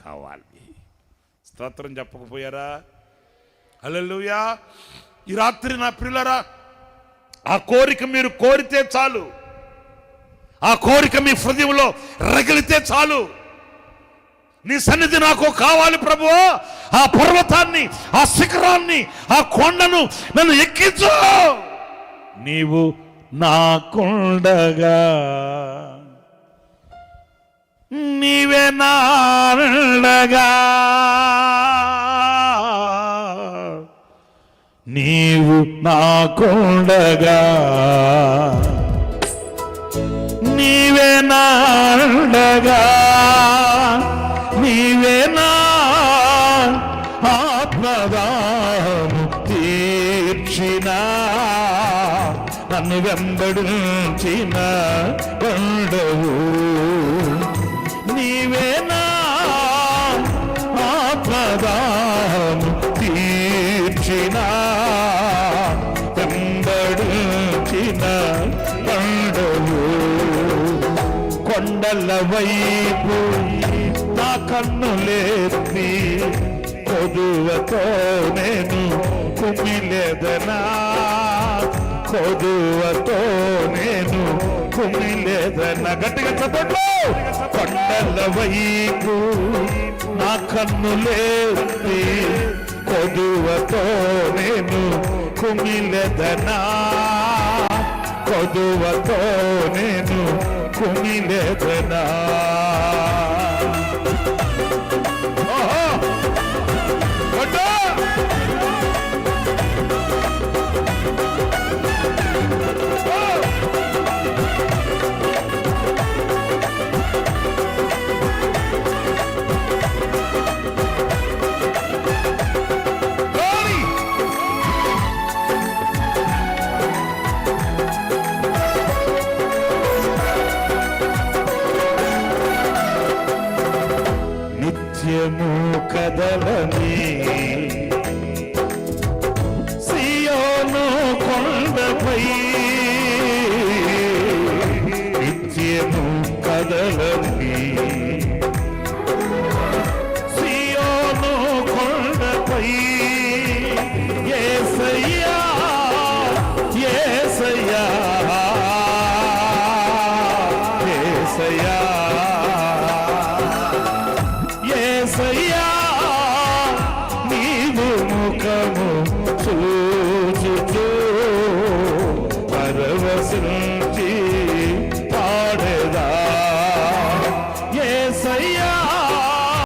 కావాలి. స్తోత్రం చెప్పకపోయారా? హల్లెలూయా. ఈ రాత్రి నా ప్రియులారా, ఆ కోరిక మీరు కోరితే చాలు, ఆ కోరిక మీ హృదయంలో రగిలితే చాలు. నీ సన్నిధి నాకు కావాలి ప్రభువా, ఆ పర్వతాన్ని, ఆ శిఖరాన్ని, ఆ కొండను నన్ను ఎక్కించు. నీవు నాకుండగా, నీవే నాండగా, నీవు నాకుండగా, నీవే నాండగా, నీవే నా ఆత్మదాము తీర్చిన, నన్ను వెంబడించిన కొండవు, నీవే నా ఆత్మదాము తీర్చిన, వెంబడించిన కొండవు. కొండల వైపు నా కన్నులేత్తి, కొదువతో నేను కుమిలేదనా, కొదువతో నేను కుమిలేదనా. గట్టిగా చెప్పండి. కొండల వైపు నా కన్నులేత్తి, కొదువతో నేను కుమిలేదనా, కొదువతో నేను కుమిలేదనా. నిత్యము కదలని సియోను కొండపై, నిత్యము కదలని సియోను కొండపై, యేసయ్యా యేసయ్యా యేసయ్యా యేసయ్యా